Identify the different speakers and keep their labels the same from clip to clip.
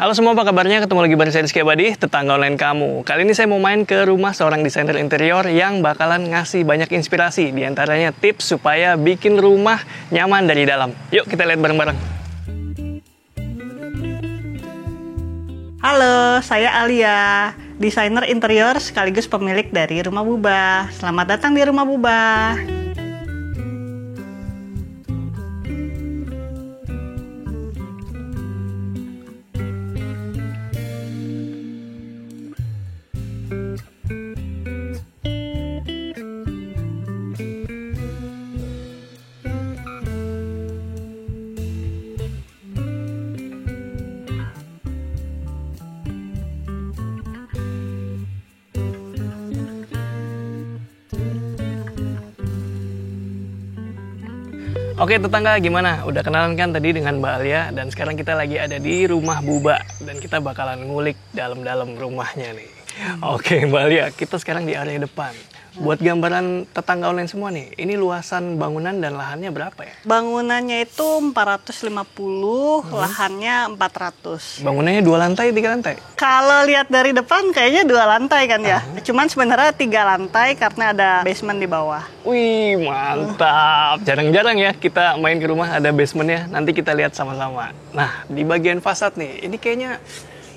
Speaker 1: Halo semua, apa kabarnya? Ketemu lagi bareng saya Rizky Abadi, tetangga online kamu. Kali ini saya mau main ke rumah seorang desainer interior yang bakalan ngasih banyak inspirasi. Di antaranya tips supaya bikin rumah nyaman dari dalam. Yuk kita lihat bareng-bareng.
Speaker 2: Halo, saya Alia, desainer interior sekaligus pemilik dari Rumah Bubah. Selamat datang di Rumah Bubah.
Speaker 1: Oke tetangga, gimana? Udah kenalan kan tadi dengan Mbak Alia, dan sekarang kita lagi ada di Rumah Bubah dan kita bakalan ngulik dalam-dalam rumahnya nih. Oke Mbak Alia, kita sekarang di area depan. Buat gambaran tetangga online semua nih, ini luasan bangunan dan lahannya berapa ya?
Speaker 2: Bangunannya itu 450, lahannya 400.
Speaker 1: Bangunannya 2 lantai, 3 lantai?
Speaker 2: Kalau lihat dari depan kayaknya 2 lantai kan ya. Cuman sebenarnya 3 lantai karena ada basement di bawah.
Speaker 1: Wih, mantap. Jarang-jarang ya kita main ke rumah ada basementnya. Nanti kita lihat sama-sama. Nah, di bagian fasad nih, ini kayaknya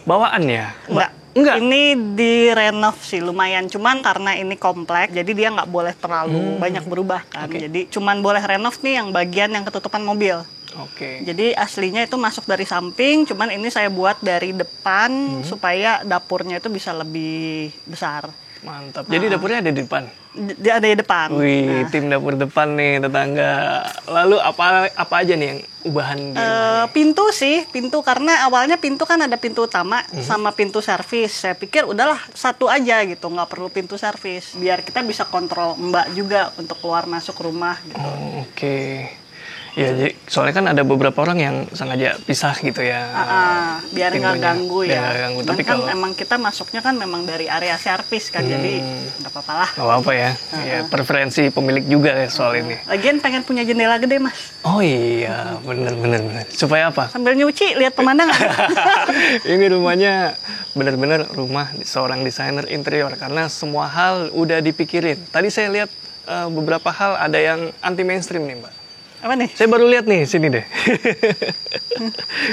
Speaker 1: bawaan ya? Enggak.
Speaker 2: Ini direnov sih lumayan. Cuman karena ini komplek, jadi dia nggak boleh terlalu banyak berubah kan. Jadi cuman boleh renov nih yang bagian yang ketutupan mobil.
Speaker 1: Oke.
Speaker 2: Jadi aslinya itu masuk dari samping, cuman ini saya buat dari depan supaya dapurnya itu bisa lebih besar.
Speaker 1: Mantap. Jadi dapurnya ada di depan?
Speaker 2: Dia ada di depan.
Speaker 1: Wih, tim dapur depan nih tetangga. Lalu apa aja nih yang ubahan di rumahnya?
Speaker 2: Pintu sih, pintu karena awalnya pintu kan ada pintu utama sama pintu servis. Saya pikir udahlah satu aja gitu, nggak perlu pintu servis. Biar kita bisa kontrol Mbak juga untuk keluar masuk rumah gitu.
Speaker 1: Oh, oke. Ya, jadi, soalnya kan ada beberapa orang yang sengaja pisah gitu ya.
Speaker 2: Biar nggak ganggu ya.
Speaker 1: Biar nggak ganggu. Tapi
Speaker 2: kan
Speaker 1: kalau
Speaker 2: emang kita masuknya kan memang dari area servis kan, jadi nggak apa-apa lah.
Speaker 1: nggak apa-apa ya. Ya, preferensi pemilik juga ya soal ini.
Speaker 2: Lagian pengen punya jendela gede mas.
Speaker 1: Oh iya, bener. Supaya apa?
Speaker 2: Sambil nyuci lihat pemandangan.
Speaker 1: Ini rumahnya bener-bener rumah seorang desainer interior karena semua hal udah dipikirin. Tadi saya lihat beberapa hal ada yang anti mainstream nih mbak.
Speaker 2: Apa nih?
Speaker 1: Saya baru lihat nih, sini deh.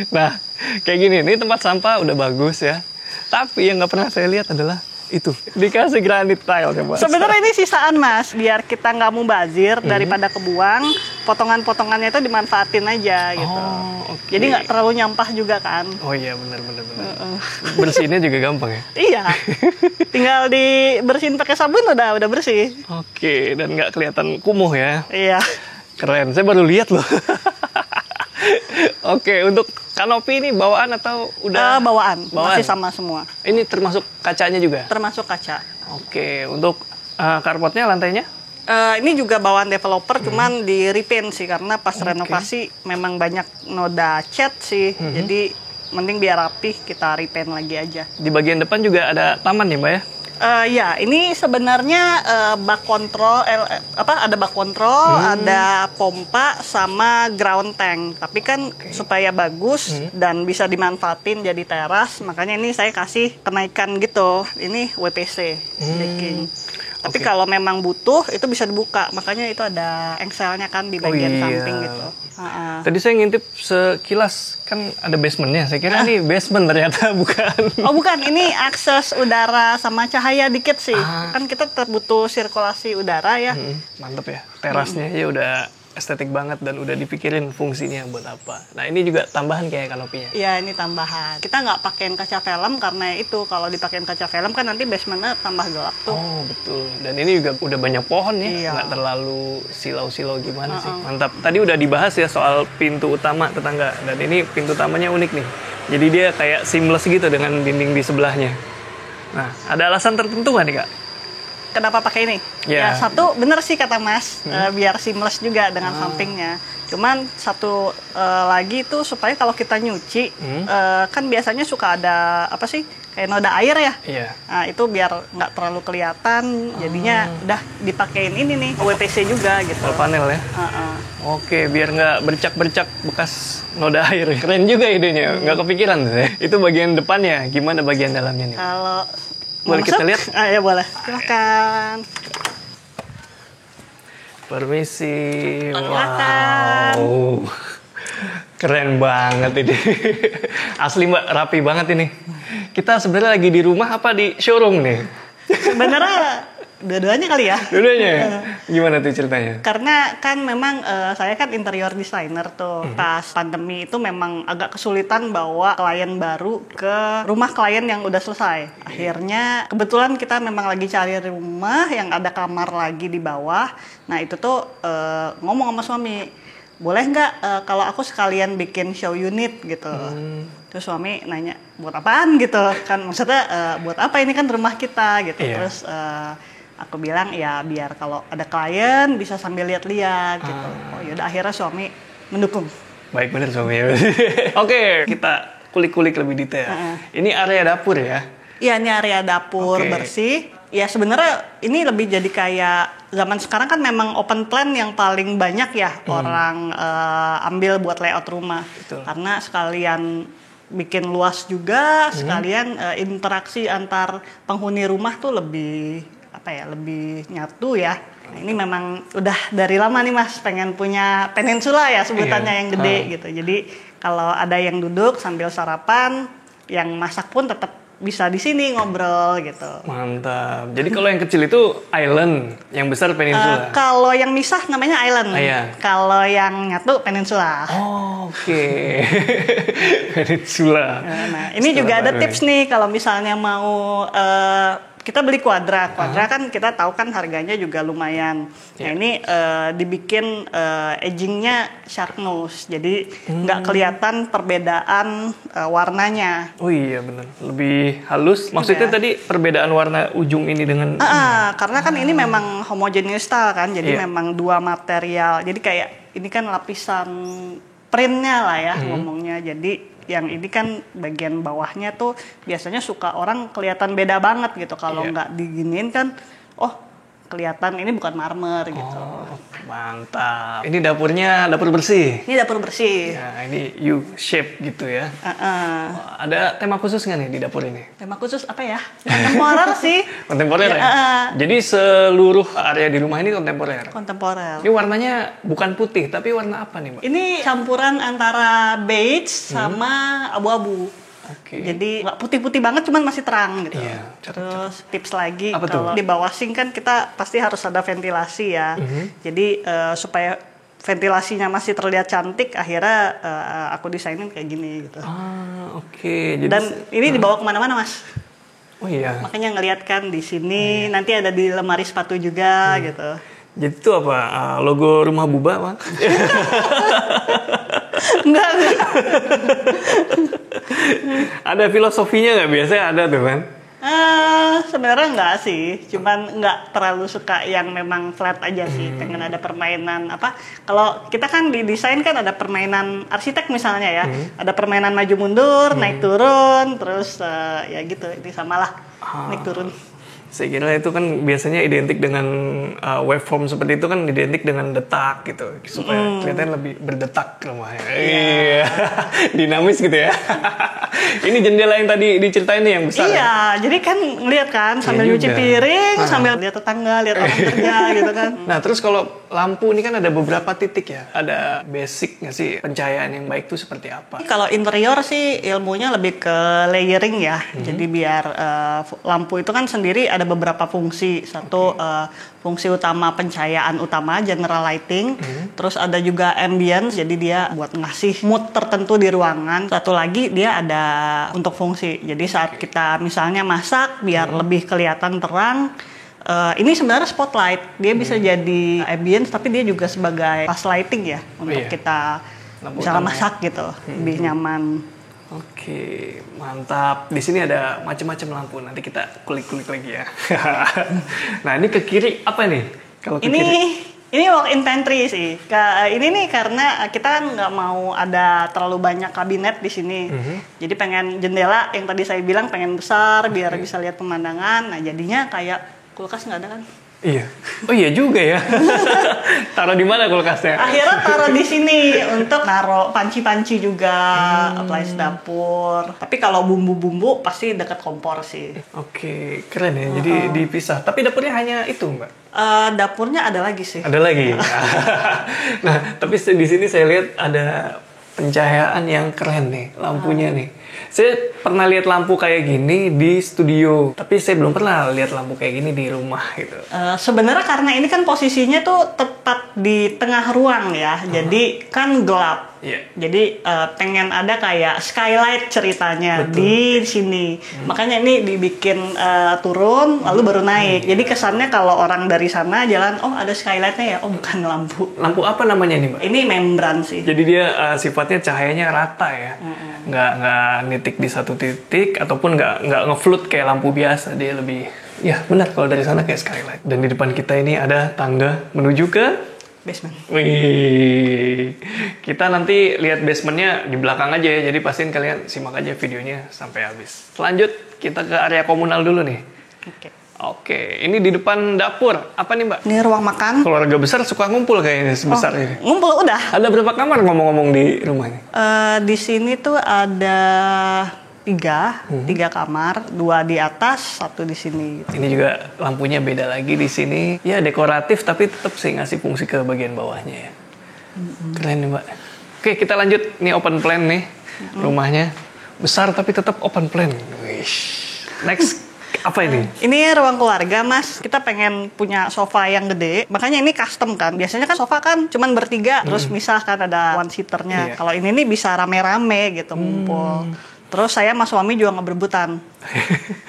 Speaker 1: Nah, kayak gini, ini tempat sampah udah bagus ya. Tapi yang nggak pernah saya lihat adalah itu. Dikasih granit tile coba.
Speaker 2: Sebenarnya ini sisaan mas, biar kita nggak mubazir daripada kebuang, potongan-potongannya itu dimanfaatin aja gitu.
Speaker 1: Oh, okay.
Speaker 2: Jadi nggak terlalu nyampah juga kan.
Speaker 1: Oh iya, benar. Bersihinnya juga gampang ya?
Speaker 2: Iya, tinggal dibersihin pakai sabun udah bersih.
Speaker 1: Oke, dan nggak kelihatan kumuh ya?
Speaker 2: Iya.
Speaker 1: Keren, saya baru lihat loh. Oke, untuk kanopi ini bawaan atau udah?
Speaker 2: Bawaan, masih sama semua.
Speaker 1: Ini termasuk kacanya juga?
Speaker 2: Termasuk kaca.
Speaker 1: Oke, untuk carportnya, lantainya?
Speaker 2: Ini juga bawaan developer, cuman di repaint sih, karena pas renovasi memang banyak noda cat sih. Jadi mending biar rapih, kita repaint lagi aja.
Speaker 1: Di bagian depan juga ada taman ya mbak ya?
Speaker 2: Ya, ini sebenarnya bak kontrol, ada bak kontrol, ada pompa sama ground tank. Tapi kan supaya bagus dan bisa dimanfaatin jadi teras, makanya ini saya kasih kenaikan gitu. Ini WPC decking. Tapi kalau memang butuh itu bisa dibuka, makanya itu ada engselnya kan di bagian samping gitu.
Speaker 1: Tadi saya ngintip sekilas kan ada basementnya. Saya kira ini basement, ternyata bukan.
Speaker 2: Oh bukan, ini akses udara sama cahaya dikit sih. Kan kita butuh sirkulasi udara ya.
Speaker 1: Mantep ya, terasnya ya udah estetik banget dan udah dipikirin fungsinya buat apa. Nah ini juga tambahan kayak kanopinya.
Speaker 2: Iya ini tambahan. Kita nggak pakein kaca film karena itu kalau dipakein kaca film kan nanti basementnya tambah gelap tuh.
Speaker 1: Oh betul. Dan ini juga udah banyak pohon ya, nggak terlalu silau-silau gimana sih. Mantap. Tadi udah dibahas ya soal pintu utama tetangga. Dan ini pintu utamanya unik nih. Jadi dia kayak seamless gitu dengan dinding di sebelahnya. Nah ada alasan tertentu nggak nih kak?
Speaker 2: Kenapa pakai ini? Ya satu bener sih kata Mas, biar seamless juga dengan sampingnya. Cuman satu lagi itu supaya kalau kita nyuci, kan biasanya suka ada apa sih kayak noda air ya.
Speaker 1: Iya.
Speaker 2: Nah itu biar nggak terlalu kelihatan, jadinya udah dipakein ini nih WPC juga gitu.
Speaker 1: Wall panel ya. Oke, biar nggak bercak-bercak bekas noda air. Keren juga idenya, nggak kepikiran tuh ya. Itu bagian depannya, gimana bagian dalamnya nih?
Speaker 2: Kalau
Speaker 1: Boleh kita lihat?
Speaker 2: Ya boleh. Silakan.
Speaker 1: Permisi.
Speaker 2: Silakan.
Speaker 1: Wow. Keren banget ini. Asli Mbak, rapi banget ini. Kita sebenarnya lagi di rumah apa di showroom nih?
Speaker 2: Sebenarnya dua-duanya kali ya.
Speaker 1: Dua-duanya ya? Gimana tuh ceritanya?
Speaker 2: Karena kan memang saya kan interior designer tuh. Pas pandemi itu memang agak kesulitan bawa klien baru ke rumah klien yang udah selesai. Akhirnya kebetulan kita memang lagi cari rumah yang ada kamar lagi di bawah. Nah itu tuh ngomong sama suami, boleh nggak kalau aku sekalian bikin show unit gitu. Terus suami nanya, buat apaan gitu kan, maksudnya buat apa, ini kan rumah kita gitu.
Speaker 1: Iya.
Speaker 2: Terus aku bilang ya biar kalau ada klien bisa sambil lihat-lihat gitu. Oh yaudah, akhirnya suami mendukung.
Speaker 1: Baik bener suami. Oke, kita kulik-kulik lebih detail. Ini area dapur ya?
Speaker 2: Iya, ini area dapur
Speaker 1: Oke.
Speaker 2: bersih. Ya sebenarnya ini lebih jadi kayak zaman sekarang kan memang open plan yang paling banyak ya orang ambil buat layout rumah.
Speaker 1: Betul.
Speaker 2: Karena sekalian bikin luas juga, sekalian interaksi antar penghuni rumah tuh lebih lebih nyatu ya. Nah, ini memang udah dari lama nih Mas pengen punya peninsula ya sebutannya,
Speaker 1: Iya.
Speaker 2: yang gede gitu. Jadi kalau ada yang duduk sambil sarapan, yang masak pun tetap bisa di sini ngobrol gitu.
Speaker 1: Mantap. Jadi kalau yang kecil itu island, yang besar peninsula.
Speaker 2: Kalau yang misah namanya island.
Speaker 1: Iya.
Speaker 2: Kalau yang nyatu peninsula.
Speaker 1: Oh, oke. Peninsula.
Speaker 2: Nah, ini juga ada tips nih kalau misalnya mau kita beli kuadra kan kita tahu kan harganya juga lumayan. Nah ini dibikin edgingnya shark nose, jadi nggak kelihatan perbedaan warnanya.
Speaker 1: Oh iya benar, lebih halus. Maksudnya
Speaker 2: Iya.
Speaker 1: tadi perbedaan warna ujung ini dengan
Speaker 2: Karena kan ini memang homogeneous style kan, jadi
Speaker 1: Iya.
Speaker 2: memang dua material. Jadi kayak ini kan lapisan printnya lah ya ngomongnya. Jadi yang ini kan bagian bawahnya tuh biasanya suka orang kelihatan beda banget gitu. Kalau
Speaker 1: Iya.
Speaker 2: nggak diginiin kan, oh kelihatan ini bukan marmer gitu.
Speaker 1: Oh, mantap. Ini dapurnya dapur bersih.
Speaker 2: Ini dapur bersih.
Speaker 1: Ya, ini U shape gitu ya. Wah, ada tema khusus nggak nih di dapur ini?
Speaker 2: Tema khusus apa ya? Kontemporer sih.
Speaker 1: Kontemporer
Speaker 2: Ya,
Speaker 1: ya? Jadi seluruh area di rumah ini kontemporer.
Speaker 2: Kontemporer.
Speaker 1: Ini warnanya bukan putih, tapi warna apa nih, Mbak?
Speaker 2: Ini campuran antara beige sama abu-abu.
Speaker 1: Oke.
Speaker 2: Jadi nggak putih-putih banget, cuman masih terang gitu.
Speaker 1: Iya,
Speaker 2: Terus tips lagi,
Speaker 1: Apa tuh?
Speaker 2: kalau di bawah sink kan kita pasti harus ada ventilasi ya. Jadi supaya ventilasinya masih terlihat cantik, akhirnya aku desainin kayak gini gitu.
Speaker 1: Oke. Jadi
Speaker 2: Dan ini dibawa kemana-mana Mas.
Speaker 1: oh iya.
Speaker 2: Makanya ngeliat kan di sini, nanti ada di lemari sepatu juga gitu.
Speaker 1: Jadi itu apa? Logo rumah Buba, Bang?
Speaker 2: Enggak.
Speaker 1: Ada filosofinya nggak? Biasanya ada tuh kan?
Speaker 2: Sebenarnya enggak sih, cuman enggak terlalu suka yang memang flat aja sih. Pengen ada permainan apa? Kalau kita kan di desain kan ada permainan arsitek misalnya ya, ada permainan maju mundur, naik turun, terus ya gitu. Ini samalah naik turun.
Speaker 1: Saya kira itu kan biasanya identik dengan waveform seperti itu kan identik dengan detak gitu supaya kelihatan lebih berdetak rumahnya. Iya. Dinamis gitu ya. Ini jendela yang tadi diceritain nih yang besar.
Speaker 2: Iya, jadi kan ngeliat kan sambil
Speaker 1: Iya
Speaker 2: nyuci
Speaker 1: juga.
Speaker 2: piring, sambil lihat tetangga, lihat orang kerja gitu kan.
Speaker 1: Nah terus kalau lampu ini kan ada beberapa titik ya. Ada basic nggak sih pencahayaan yang baik itu seperti apa?
Speaker 2: Kalau interior sih ilmunya lebih ke layering ya. Jadi biar lampu itu kan sendiri ada beberapa fungsi. Satu fungsi utama pencahayaan utama general lighting. Terus ada juga ambience, jadi dia buat ngasih mood tertentu di ruangan. Satu lagi dia ada untuk fungsi. Jadi saat kita misalnya masak biar lebih kelihatan terang. Ini sebenarnya spotlight, dia bisa jadi ambience tapi dia juga sebagai fast lighting ya untuk
Speaker 1: Iya.
Speaker 2: kita
Speaker 1: Lampu
Speaker 2: misalnya
Speaker 1: utama ya.
Speaker 2: masak gitu, lebih nyaman.
Speaker 1: Oke, mantap. Di sini ada macam-macam lampu. Nanti kita kulik-kulik lagi ya. Nah, ini ke kiri apa nih? Kalau ke kiri.
Speaker 2: Ini walk-in pantry sih. Ini nih karena kita kan nggak mau ada terlalu banyak kabinet di sini. Jadi pengen jendela yang tadi saya bilang pengen besar biar bisa lihat pemandangan. Nah jadinya kayak kulkas nggak ada kan?
Speaker 1: Iya. Oh iya juga ya. Taruh di mana kulkasnya?
Speaker 2: Akhirnya taruh di sini untuk naruh panci-panci juga, appliance dapur. Tapi kalau bumbu-bumbu pasti dekat kompor sih.
Speaker 1: Oke, keren ya. Jadi dipisah. Tapi dapurnya hanya itu, Mbak.
Speaker 2: Dapurnya ada lagi sih.
Speaker 1: Ada lagi. Nah, tapi di sini saya lihat ada pencahayaan yang keren nih, lampunya nih. Saya pernah lihat lampu kayak gini di studio, tapi saya belum pernah lihat lampu kayak gini di rumah gitu.
Speaker 2: Sebenarnya karena ini kan posisinya tuh tepat di tengah ruang ya, jadi kan gelap.
Speaker 1: Iya.
Speaker 2: Jadi pengen ada kayak skylight ceritanya di sini. Makanya ini dibikin turun lalu baru naik. Jadi kesannya kalau orang dari sana jalan, oh ada skylightnya ya, oh bukan lampu.
Speaker 1: Lampu apa namanya nih, Mbak?
Speaker 2: Ini membran sih.
Speaker 1: Jadi dia sifatnya cahayanya rata ya, nggak nitik di satu titik ataupun nggak ngefloat kayak lampu biasa. Dia lebih, ya benar kalau dari sana kayak skylight. Dan di depan kita ini ada tangga menuju ke
Speaker 2: Basement.
Speaker 1: wih, kita nanti lihat basementnya di belakang aja ya. Jadi pastiin kalian simak aja videonya sampai habis. Lanjut kita ke area komunal dulu nih. Oke, ini di depan dapur. Apa nih, Mbak?
Speaker 2: Ini ruang makan.
Speaker 1: Keluarga besar suka ngumpul kayaknya sebesar ini.
Speaker 2: Ngumpul udah.
Speaker 1: Ada berapa kamar ngomong-ngomong di rumahnya?
Speaker 2: Di sini tuh ada tiga kamar, 2 di atas, 1 di sini.
Speaker 1: Ini juga lampunya beda lagi di sini. Ya dekoratif tapi tetap sih ngasih fungsi ke bagian bawahnya ya. Keren nih, Mbak. Oke, kita lanjut. Ini open plan nih. Rumahnya besar tapi tetap open plan. Wish. Next, apa ini?
Speaker 2: Ini ruang keluarga, Mas. Kita pengen punya sofa yang gede. Makanya ini custom kan. Biasanya kan sofa kan cuman bertiga, terus misah kan ada one seaternya.
Speaker 1: Iya.
Speaker 2: Kalau ini nih bisa rame-rame gitu ngumpul. Terus saya sama suami juga nggak berebutan.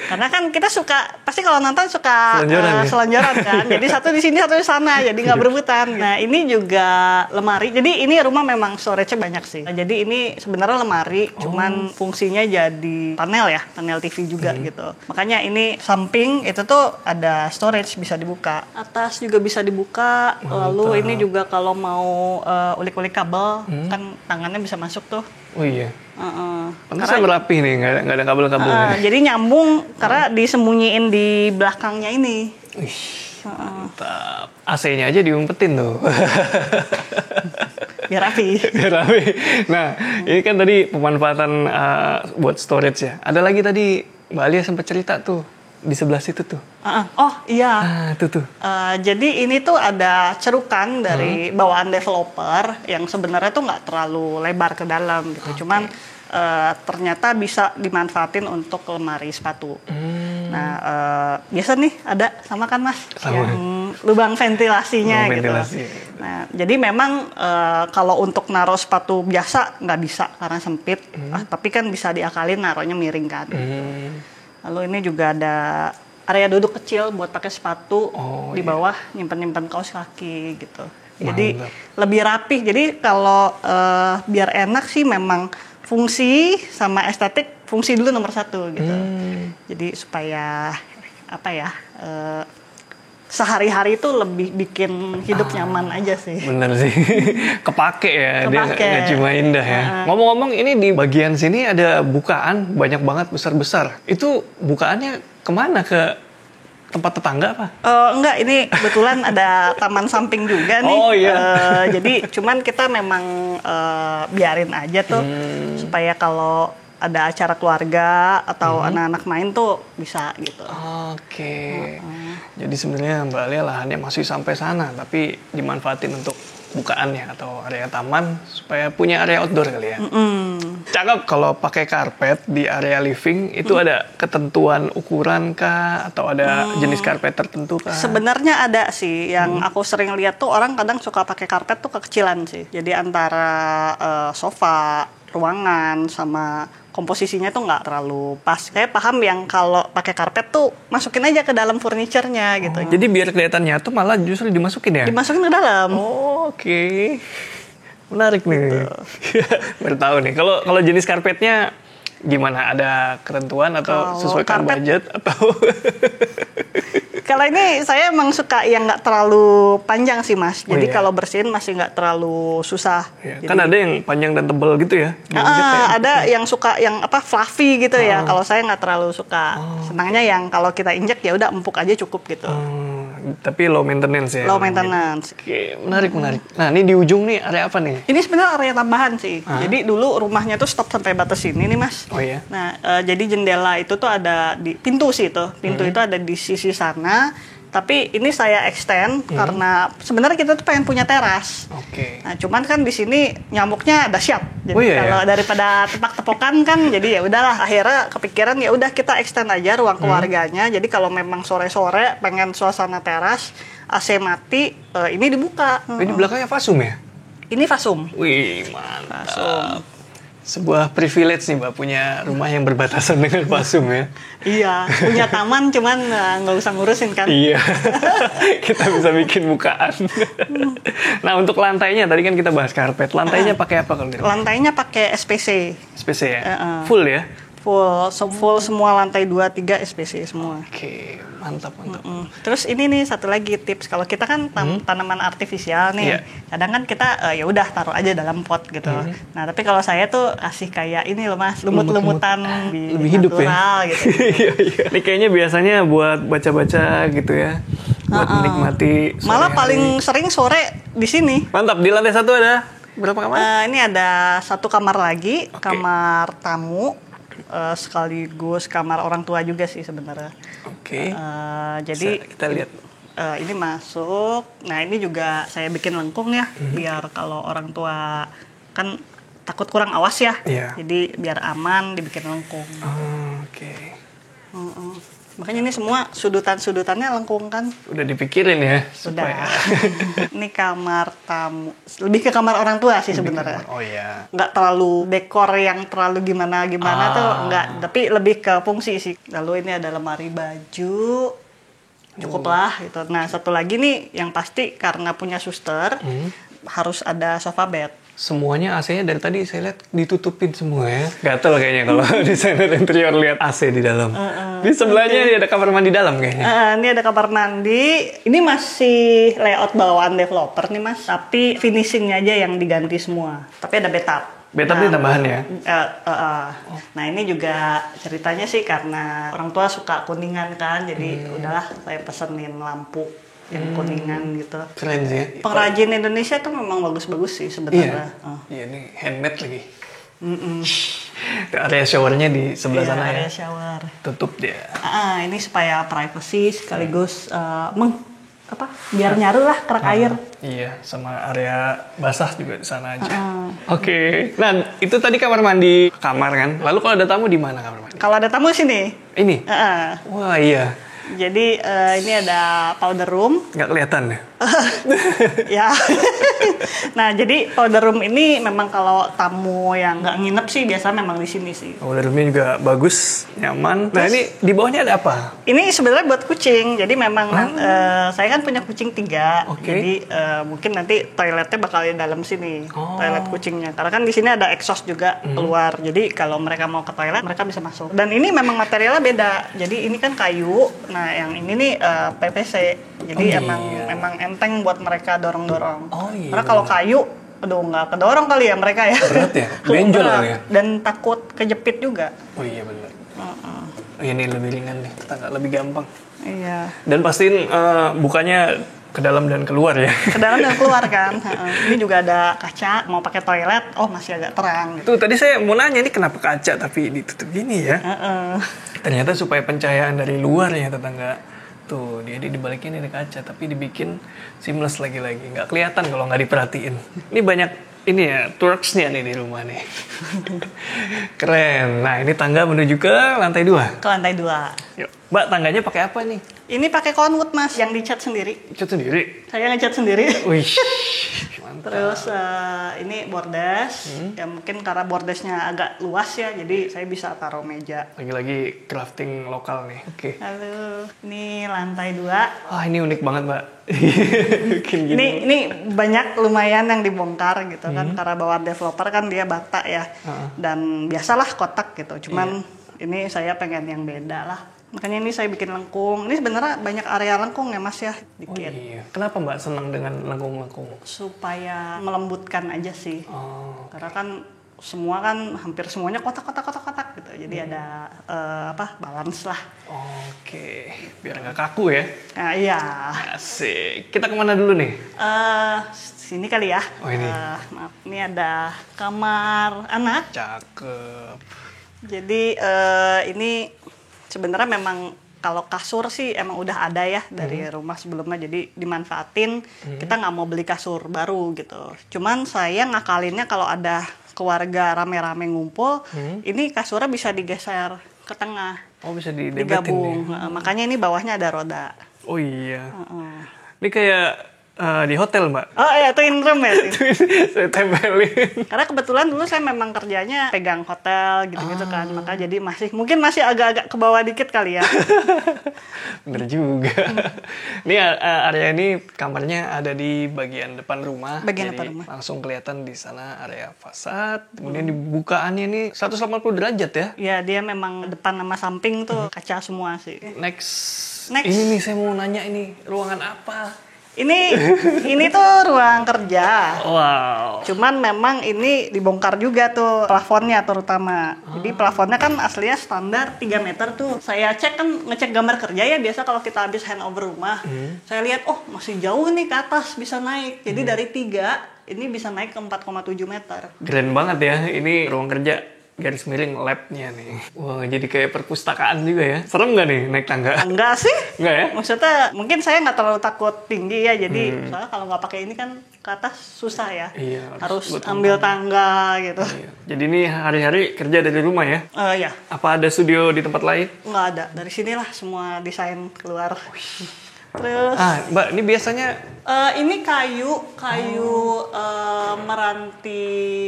Speaker 2: Karena kan kita suka, pasti kalau nonton suka selonjoran kan. Jadi satu di sini, satu di sana, jadi nggak berebutan. Nah ini juga lemari. Jadi ini rumah memang storage-nya banyak sih. Nah, jadi ini sebenarnya lemari, cuman fungsinya jadi panel ya, panel TV juga gitu. Makanya ini samping itu tuh ada storage bisa dibuka. Atas juga bisa dibuka. Lalu ini juga kalau mau ulik-ulik kabel, kan tangannya bisa masuk tuh.
Speaker 1: Oh iya.
Speaker 2: Karena
Speaker 1: rapi nih, nggak ada kabel-kabelnya.
Speaker 2: Jadi nyambung karena disembunyiin di belakangnya ini.
Speaker 1: Wih, mantap. AC-nya aja diumpetin tuh.
Speaker 2: Biar rapi.
Speaker 1: Biar rapi. Nah, ini kan tadi pemanfaatan buat storage ya. Ada lagi tadi Mbak Alia sempat cerita tuh di sebelah situ tuh.
Speaker 2: Oh iya.
Speaker 1: Itu tuh.
Speaker 2: Jadi ini tuh ada cerukan dari bawaan developer yang sebenarnya tuh nggak terlalu lebar ke dalam gitu. Cuman ternyata bisa dimanfaatin untuk lemari sepatu. Nah, biasa nih ada sama kan Mas?
Speaker 1: Sama.
Speaker 2: Yang lubang ventilasinya
Speaker 1: Lubang
Speaker 2: gitu.
Speaker 1: ventilasi.
Speaker 2: Nah, jadi memang kalau untuk naruh sepatu biasa nggak bisa karena sempit. Tapi kan bisa diakalin naruhnya miring kan. Lalu ini juga ada area duduk kecil buat pakai sepatu di bawah nyimpen kaos kaki gitu. Jadi lebih rapi. Jadi kalau biar enak sih memang fungsi sama estetik, fungsi dulu nomor 1 gitu. Jadi supaya apa ya? Sehari-hari itu lebih bikin hidup nyaman aja sih.
Speaker 1: Bener sih. Kepake ya.
Speaker 2: Kepake.
Speaker 1: Dia nggak cuma indah ya. Ngomong-ngomong ini di bagian sini ada bukaan banyak banget besar-besar. Itu bukaannya kemana? Ke tempat tetangga apa?
Speaker 2: Enggak, ini kebetulan ada taman samping juga nih.
Speaker 1: Oh iya.
Speaker 2: Jadi cuman kita memang biarin aja tuh supaya kalau ada acara keluarga atau anak-anak main tuh bisa gitu.
Speaker 1: Oke. Jadi sebenarnya Mbak Alia lahannya masih sampai sana, tapi dimanfaatin untuk bukaannya atau area taman supaya punya area outdoor kali ya. Cakep. Kalau pakai karpet di area living itu ada ketentuan ukuran kah atau ada jenis karpet tertentu kah?
Speaker 2: Sebenarnya ada sih yang aku sering lihat tuh orang kadang suka pakai karpet tuh kekecilan sih. Jadi antara sofa, ruangan sama komposisinya tuh nggak terlalu pas. Saya paham yang kalau pakai karpet tuh masukin aja ke dalam furniturnya gitu.
Speaker 1: Jadi biar kelihatan nyatu malah justru dimasukin ya?
Speaker 2: Dimasukin ke dalam.
Speaker 1: Oke. Menarik nih. Baru tahu nih. Kalau jenis karpetnya gimana? Ada ketentuan atau sesuaikan budget atau?
Speaker 2: Kalau ini saya emang suka yang nggak terlalu panjang sih Mas. Jadi kalau bersihin masih nggak terlalu susah.
Speaker 1: Ya,
Speaker 2: jadi,
Speaker 1: kan ada yang panjang dan tebal gitu ya?
Speaker 2: Ada yang suka yang apa fluffy gitu ya. Kalau saya nggak terlalu suka. Senangnya yang kalau kita injek ya udah empuk aja cukup gitu.
Speaker 1: tapi low maintenance ya.
Speaker 2: Low maintenance.
Speaker 1: Oke, menarik. Nah, ini di ujung nih area apa nih?
Speaker 2: Ini sebenarnya area tambahan sih. Jadi dulu rumahnya tuh stop sampai batas sini nih Mas.
Speaker 1: Oh iya.
Speaker 2: Nah, jadi jendela itu tuh ada di pintu sih itu. Pintu itu ada di sisi sana. Tapi ini saya extend karena sebenarnya kita tuh pengen punya teras.
Speaker 1: Oke.
Speaker 2: Nah, cuman kan di sini nyamuknya dahsyat. Jadi
Speaker 1: Oh, iya,
Speaker 2: kalau
Speaker 1: ya?
Speaker 2: daripada tepak-tepokan kan jadi ya udahlah akhirnya kepikiran ya udah kita extend aja ruang keluarganya. Jadi kalau memang sore-sore pengen suasana teras, AC mati, ini dibuka.
Speaker 1: Ini belakangnya fasum ya?
Speaker 2: Ini fasum.
Speaker 1: Wih, mantap.
Speaker 2: Fasum.
Speaker 1: Sebuah privilege nih Mbak punya rumah yang berbatasan dengan fasum ya.
Speaker 2: Iya, punya taman cuman nggak usah ngurusin kan.
Speaker 1: Iya, kita bisa bikin bukaan. Nah, untuk lantainya tadi kan kita bahas karpet. Lantainya pakai apa kalau di rumah?
Speaker 2: Lantainya pakai SPC.
Speaker 1: SPC ya? Full ya?
Speaker 2: Full semua lantai 2 3 SPC semua.
Speaker 1: Oke, mantap.
Speaker 2: Terus ini nih satu lagi tips, kalau kita kan tanaman artifisial nih,
Speaker 1: Iya.
Speaker 2: kadang kan kita ya udah taruh aja dalam pot gitu. Nah tapi kalau saya tuh kasih kayak ini loh Mas, lumut-lumutan
Speaker 1: Lebih hidup ya?
Speaker 2: natural gitu.
Speaker 1: Iya. Ini kayaknya biasanya buat baca-baca gitu ya. Buat menikmati sore
Speaker 2: Malah
Speaker 1: hari.
Speaker 2: paling sering sore di sini.
Speaker 1: Mantap, di lantai 1 ada berapa kamar?
Speaker 2: Ini ada satu kamar lagi,
Speaker 1: Oke.
Speaker 2: kamar tamu, sekaligus kamar orang tua juga sih sebenarnya.
Speaker 1: Oke.
Speaker 2: Jadi
Speaker 1: Kita lihat.
Speaker 2: ini masuk. Nah ini juga saya bikin lengkung ya, biar kalau orang tua kan takut kurang awas ya.
Speaker 1: Iya.
Speaker 2: Jadi biar aman dibikin lengkung.
Speaker 1: Oh, oke.
Speaker 2: Makanya ini semua sudutan-sudutannya lengkung kan.
Speaker 1: Udah dipikirin ya
Speaker 2: Sudah.
Speaker 1: supaya
Speaker 2: Ini kamar tamu. Lebih ke kamar orang tua sih sebenarnya.
Speaker 1: Oh iya.
Speaker 2: Nggak terlalu dekor yang terlalu gimana tuh nggak, tapi lebih ke fungsi sih. Lalu ini ada lemari baju, cukup lah gitu. Nah satu lagi nih yang pasti karena punya suster harus ada sofa bed.
Speaker 1: Semuanya AC-nya dari tadi saya lihat ditutupin semua ya. Gatel kayaknya kalau desainer interior lihat AC di dalam. Di sebelahnya ini ada kamar mandi dalam kayaknya.
Speaker 2: Ini ada kamar mandi. Ini masih layout bawaan developer nih Mas, tapi finishingnya aja yang diganti semua. Tapi ada bathtub.
Speaker 1: Bathtub ini tambahan ya?
Speaker 2: Nah ini juga ceritanya sih karena orang tua suka kuningan kan, jadi udahlah saya pesenin lampu yang kuningan gitu.
Speaker 1: Keren sih ya.
Speaker 2: Pengrajin Indonesia tuh memang bagus-bagus sih sebenarnya.
Speaker 1: Iya, ini handmade lagi. Area showernya di sebelah sana ya.
Speaker 2: Area shower.
Speaker 1: Tutup dia.
Speaker 2: Ini supaya privacy sekaligus biar nyaru lah kerak air.
Speaker 1: Iya, sama area basah juga di sana aja. Oke. Nah, itu tadi kamar mandi, kamar kan. Lalu kalau ada tamu di mana kamar mandi?
Speaker 2: Kalau ada tamu sini.
Speaker 1: Ini. Wah, iya.
Speaker 2: Jadi ini ada powder room.
Speaker 1: Nggak kelihatan ya?
Speaker 2: Ya. Nah, jadi powder room ini memang kalau tamu yang nggak nginep sih biasa memang di sini sih.
Speaker 1: Powder roomnya juga bagus, nyaman. Nah, ini di bawahnya ada apa?
Speaker 2: Ini sebenarnya buat kucing. Jadi memang saya kan punya kucing 3.
Speaker 1: Oke.
Speaker 2: Jadi mungkin nanti toiletnya bakal di dalam sini. Toilet kucingnya. Karena kan di sini ada exhaust juga keluar. Jadi kalau mereka mau ke toilet mereka bisa masuk. Dan ini memang materialnya beda. Jadi ini kan kayu. Nah, yang ini nih PVC. Jadi memang enteng buat mereka dorong-dorong.
Speaker 1: Oh, iya,
Speaker 2: Karena kalau kayu, aduh nggak kedorong kali ya mereka ya.
Speaker 1: Berat ya? Benjol
Speaker 2: Berat.
Speaker 1: kali ya?
Speaker 2: Dan takut kejepit juga.
Speaker 1: Oh iya benar. Oh, ini lebih ringan nih, tetangga lebih gampang.
Speaker 2: Iya.
Speaker 1: Dan pastiin bukanya ke dalam dan keluar ya.
Speaker 2: Ke dalam dan keluar kan. Ini juga ada kaca, mau pakai toilet, masih agak terang. Gitu.
Speaker 1: Tuh tadi saya mau nanya ini kenapa kaca tapi ditutup gini ya? Ternyata supaya pencahayaan dari luar ya tetangga. Tuh dia dibalikin ini kaca tapi dibikin seamless lagi-lagi. Nggak kelihatan kalau nggak diperhatiin. Ini banyak ini ya twerksnya nih di rumah nih. Keren. Nah ini tangga menuju ke lantai 2.
Speaker 2: Ke lantai 2.
Speaker 1: Yuk, Mbak tangganya pakai apa nih?
Speaker 2: Ini pakai conwood Mas, yang dicat sendiri.
Speaker 1: Cat sendiri.
Speaker 2: Saya ngecat sendiri.
Speaker 1: Wih. Mantap.
Speaker 2: Terus ini bordes. Ya mungkin karena bordesnya agak luas ya, jadi saya bisa taruh meja.
Speaker 1: Lagi-lagi crafting lokal nih. Oke.
Speaker 2: Halo, ini lantai 2.
Speaker 1: Wah ini unik banget Mbak. Bikin gini.
Speaker 2: Ini banyak lumayan yang dibongkar gitu kan, karena bawaan developer kan dia bata ya. Dan biasalah kotak gitu. Cuman ini saya pengen yang beda lah. Makanya ini saya bikin lengkung. Ini sebenarnya banyak area lengkung ya Mas ya,
Speaker 1: Oh
Speaker 2: dikit.
Speaker 1: iya. Kenapa Mbak senang dengan lengkung-lengkung?
Speaker 2: Supaya melembutkan aja sih.
Speaker 1: Oh.
Speaker 2: Karena kan semua kan hampir semuanya kotak gitu. Jadi ada balance lah.
Speaker 1: Oke, biar nggak kaku ya.
Speaker 2: Nah, iya.
Speaker 1: Asik. Kita kemana dulu nih?
Speaker 2: Sini kali ya.
Speaker 1: Oh, ini.
Speaker 2: Maaf, ini ada kamar anak.
Speaker 1: Cakep.
Speaker 2: Jadi ini sebenarnya memang kalau kasur sih emang udah ada ya dari rumah sebelumnya, jadi dimanfaatin. Kita nggak mau beli kasur baru gitu. Cuman saya ngakalinnya kalau ada keluarga rame-rame ngumpul, ini kasurnya bisa digeser ke tengah.
Speaker 1: Oh, bisa didebetin
Speaker 2: digabung.
Speaker 1: ya?
Speaker 2: Makanya ini bawahnya ada roda.
Speaker 1: Oh iya. Ini kayak di hotel, Mbak.
Speaker 2: Oh iya, twin room ya.
Speaker 1: Saya tempelin.
Speaker 2: Karena kebetulan dulu saya memang kerjanya pegang hotel gitu-gitu kan, maka jadi mungkin masih agak-agak ke bawah dikit kali ya.
Speaker 1: Bener juga. Ini area ini kamarnya ada di bagian depan rumah.
Speaker 2: Bagian
Speaker 1: jadi
Speaker 2: depan rumah.
Speaker 1: langsung kelihatan di sana area fasad. Kemudian dibukaannya ini 180 derajat ya.
Speaker 2: Ya dia memang depan sama samping tuh kaca semua sih.
Speaker 1: Next.
Speaker 2: Next.
Speaker 1: Ini nih saya mau nanya ini ruangan apa?
Speaker 2: Ini tuh ruang kerja.
Speaker 1: Wow.
Speaker 2: Cuman memang ini dibongkar juga tuh plafonnya terutama. Jadi plafonnya kan aslinya standar 3 meter tuh. Saya cek kan, ngecek gambar kerja ya, biasa kalau kita habis handover rumah. Saya lihat, oh masih jauh nih ke atas bisa naik. Jadi dari 3, ini bisa naik ke 4,7 meter.
Speaker 1: Keren banget ya, ini ruang kerja garis miring labnya nih. Wah, jadi kayak perpustakaan juga ya. Serem nggak nih naik tangga?
Speaker 2: Enggak sih.
Speaker 1: Enggak ya?
Speaker 2: Maksudnya mungkin saya nggak terlalu takut tinggi ya. Jadi soalnya kalau nggak pakai ini kan ke atas susah ya.
Speaker 1: Iya,
Speaker 2: harus
Speaker 1: buat
Speaker 2: ambil tangga gitu.
Speaker 1: Iya. Jadi ini hari-hari kerja dari rumah ya?
Speaker 2: Ya.
Speaker 1: Apa ada studio di tempat lain?
Speaker 2: Nggak ada. Dari sinilah semua desain keluar. Terus
Speaker 1: Mbak, ini biasanya
Speaker 2: ini kayu meranti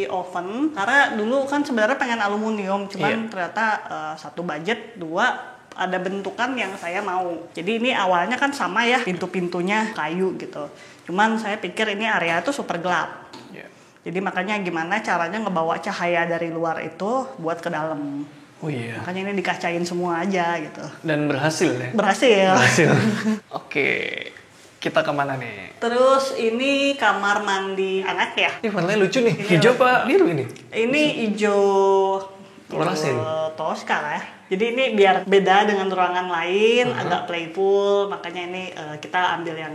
Speaker 2: oven. Karena dulu kan sebenarnya pengen aluminium, cuman ternyata satu budget, 2 ada bentukan yang saya mau. Jadi ini awalnya kan sama ya, pintu-pintunya kayu gitu. Cuman saya pikir ini area itu super gelap. Jadi makanya gimana caranya ngebawa cahaya dari luar itu buat ke dalam.
Speaker 1: Oh iya.
Speaker 2: Makanya ini dikacain semua aja gitu.
Speaker 1: Dan berhasil ya?
Speaker 2: Berhasil.
Speaker 1: Oke. Kita kemana nih?
Speaker 2: Terus ini kamar mandi anak ya.
Speaker 1: Ini warnanya lucu nih. Hijau apa biru ini?
Speaker 2: Ini hijau
Speaker 1: Fluoresin.
Speaker 2: Tosca lah ya. Jadi ini biar beda dengan ruangan lain, agak playful. Makanya ini kita ambil yang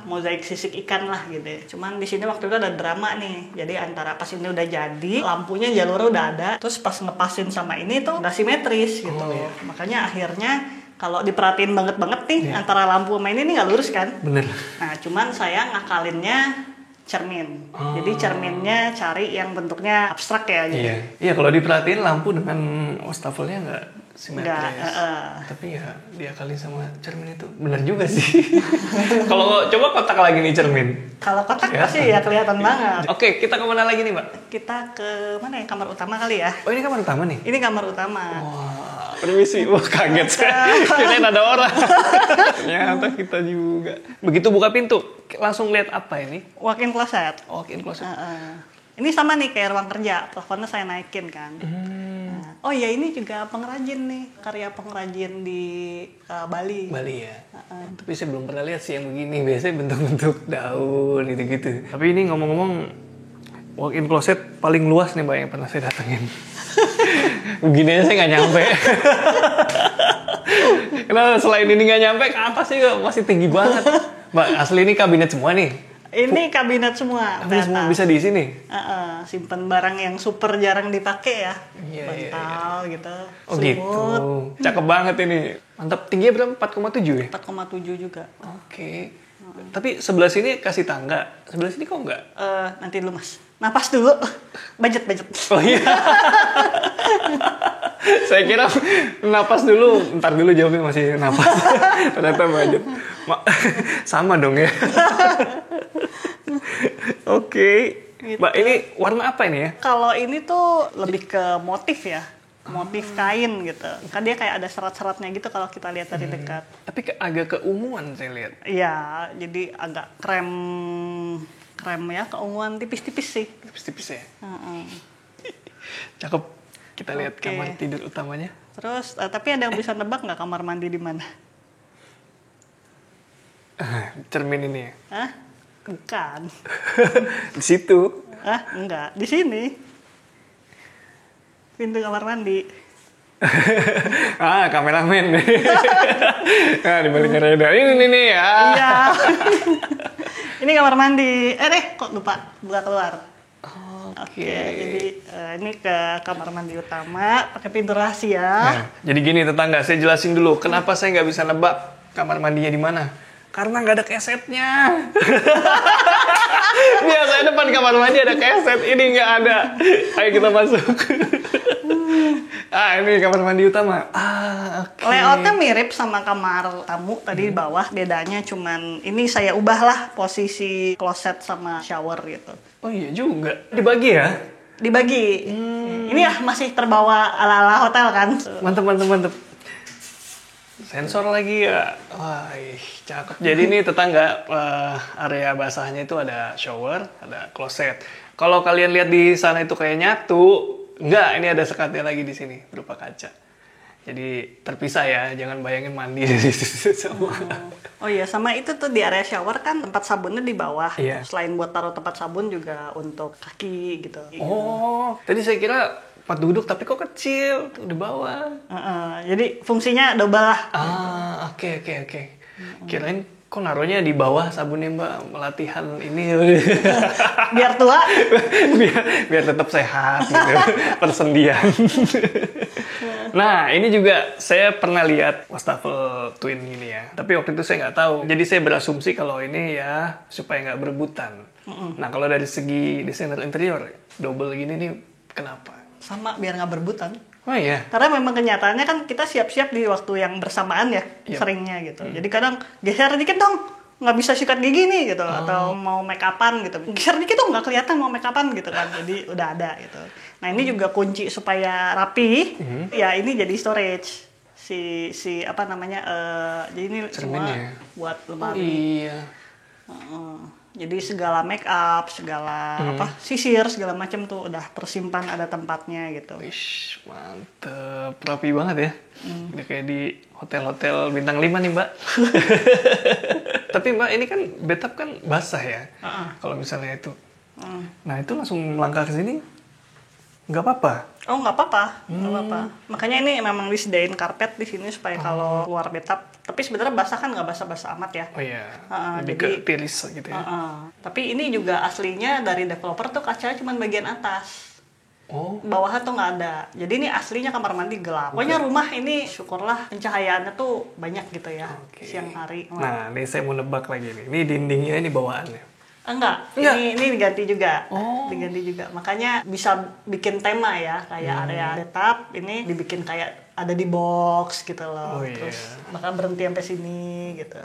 Speaker 2: mozaik sisik ikan lah gitu. Cuman di sini waktu itu ada drama nih. Jadi antara pas ini udah jadi, lampunya jalurnya udah ada. Terus pas ngepasin sama ini tuh udah simetris gitu. Makanya akhirnya kalau diperhatiin banget nih antara lampu sama ini nggak lurus kan?
Speaker 1: Bener.
Speaker 2: Nah cuman saya ngakalinnya cermin. Jadi cerminnya cari yang bentuknya abstrak ya. Gitu.
Speaker 1: Iya, kalau diperhatiin lampu dengan wastafelnya nggak simetris.
Speaker 2: Nggak,
Speaker 1: Tapi ya diakalin sama cermin itu. Bener juga sih. Kalau coba kotak lagi nih cermin.
Speaker 2: Kalau kotak pasti ya kelihatan banget.
Speaker 1: Oke, kita kemana lagi nih, Mbak?
Speaker 2: Kita ke mana ya? Kamar utama kali ya?
Speaker 1: Oh, ini kamar utama nih?
Speaker 2: Ini kamar utama.
Speaker 1: Wah, permisi. Wah, kaget saya. Kirain ada orang. Ternyata kita juga. Begitu buka pintu, langsung lihat apa ini?
Speaker 2: Walk-in closet.
Speaker 1: Walk-in closet.
Speaker 2: Ini sama nih kayak ruang kerja. Plafonnya saya naikin kan. Oh ya, ini juga pengrajin nih. Karya pengrajin di Bali.
Speaker 1: Bali ya? Tapi saya belum pernah lihat sih yang begini. Biasanya bentuk-bentuk daun gitu-gitu. Tapi ini ngomong-ngomong, walk-in closet paling luas nih, Mbak, yang pernah saya datengin. Begini aja saya nggak nyampe. Karena selain ini nggak nyampe, ke atas sih masih tinggi banget. Mbak, asli ini kabinet semua nih?
Speaker 2: Ini kabinet semua.
Speaker 1: Kabinet semua bisa di sini?
Speaker 2: Simpen barang yang super jarang dipakai ya.
Speaker 1: Iya.
Speaker 2: Bantal gitu.
Speaker 1: Oh gitu. Cakep banget ini. Mantap. Tingginya berapa? 4,7 ya?
Speaker 2: 4,7 juga.
Speaker 1: Oke. Tapi sebelah sini kasih tangga. Sebelah sini kok enggak?
Speaker 2: Nanti dulu mas. Napas dulu. Budget.
Speaker 1: Oh iya. Saya kira napas dulu. Ntar dulu jawabnya masih napas. Ternyata budget. Sama dong ya. Oke. Gitu. Mbak, ini warna apa ini ya?
Speaker 2: Kalau ini tuh lebih ke motif ya. Motif kain gitu. Kan dia kayak ada serat-seratnya gitu kalau kita lihat dari dekat.
Speaker 1: Tapi agak keunguan saya lihat.
Speaker 2: Iya, jadi agak krem ya, keunguan tipis-tipis sih.
Speaker 1: Tipis-tipis ya? Cakep. Kita lihat kamar tidur utamanya.
Speaker 2: Terus, tapi ada yang bisa nebak nggak kamar mandi di mana?
Speaker 1: Cermin ini ya?
Speaker 2: Hah? Bukan.
Speaker 1: Di situ.
Speaker 2: Enggak. Di sini. pintu kamar mandi.
Speaker 1: Kameramen. Nah, dibalik Reda. Ini nih ya.
Speaker 2: Iya. Ini kamar mandi. Kok lupa buka keluar. Oke, jadi ini ke kamar mandi utama pakai pintu rahasia.
Speaker 1: Nah, jadi gini tetangga, saya jelasin dulu kenapa saya nggak bisa nebak kamar mandinya di mana. Karena nggak ada kesetnya. Biasanya depan kamar mandi ada keset, ini nggak ada. Ayo kita masuk. Ini kamar mandi utama. Oke.
Speaker 2: Layoutnya mirip sama kamar tamu tadi di bawah. Bedanya cuman ini saya ubahlah posisi kloset sama shower gitu.
Speaker 1: Oh iya juga. Dibagi ya?
Speaker 2: Dibagi. Ini ya masih terbawa ala-ala hotel kan.
Speaker 1: Mantep. Sensor lagi ya. Wah, cakep. Jadi ini tetangga area basahnya itu ada shower, ada kloset. Kalau kalian lihat di sana itu kayak nyatu, enggak, ini ada sekatnya lagi di sini berupa kaca. Jadi terpisah ya, jangan bayangin mandi di situ semua.
Speaker 2: Oh iya, sama itu tuh di area shower kan tempat sabunnya di bawah.
Speaker 1: Iya.
Speaker 2: Selain buat taruh tempat sabun juga untuk kaki gitu.
Speaker 1: Oh, tadi saya kira tempat duduk tapi kok kecil tuh di bawah.
Speaker 2: Jadi fungsinya double lah.
Speaker 1: Oke. Kirain kok naruhnya di bawah sabunnya Mbak, melatihan ini.
Speaker 2: Biar tua.
Speaker 1: biar tetap sehat gitu. Persendian. Nah, ini juga saya pernah lihat wastafel twin ini ya. Tapi waktu itu saya nggak tahu. Jadi saya berasumsi kalau ini ya supaya nggak berebutan. Nah, kalau dari segi desainer interior, double gini nih kenapa?
Speaker 2: Sama biar nggak berebutan.
Speaker 1: Oh iya.
Speaker 2: Karena memang kenyataannya kan kita siap-siap di waktu yang bersamaan ya, seringnya gitu. Jadi kadang geser dikit dong, nggak bisa sikat gigi nih gitu, atau mau make upan gitu. Geser dikit dong, nggak kelihatan mau make upan gitu kan. Jadi udah ada gitu. Nah ini juga kunci supaya rapi. Ya ini jadi storage si apa namanya? Jadi ini
Speaker 1: cerminnya
Speaker 2: semua buat lemari.
Speaker 1: Oh iya.
Speaker 2: Jadi segala make up, segala sisir, segala macam tuh udah tersimpan ada tempatnya gitu.
Speaker 1: Wish, mantep. Rapi banget ya. Udah kayak di hotel-hotel bintang 5 nih, Mbak. Tapi Mbak, ini kan bathtub kan basah ya. Kalau misalnya itu. Nah, itu langsung melangkah ke sini, nggak apa-apa?
Speaker 2: Oh, nggak apa-apa. Nggak apa-apa. Makanya ini memang disediain karpet di sini supaya kalau keluar bathtub. Tapi sebenarnya basah kan nggak basah-basah amat ya.
Speaker 1: Oh iya, lebih
Speaker 2: jadi,
Speaker 1: ke tiris gitu ya.
Speaker 2: Tapi ini juga aslinya dari developer tuh kacanya cuma bagian atas.
Speaker 1: Oh.
Speaker 2: Bawahnya tuh nggak ada. Jadi ini aslinya kamar mandi gelap. Pokoknya rumah ini syukurlah pencahayaannya tuh banyak gitu ya. Siang hari.
Speaker 1: Nah, ini saya mau nebak lagi nih. Ini dindingnya ini bawaannya.
Speaker 2: Enggak. Ini diganti juga. Diganti juga. Makanya bisa bikin tema ya, kayak area bathtub ini dibikin kayak ada di box gitu loh. Terus maka berhenti sampai sini gitu.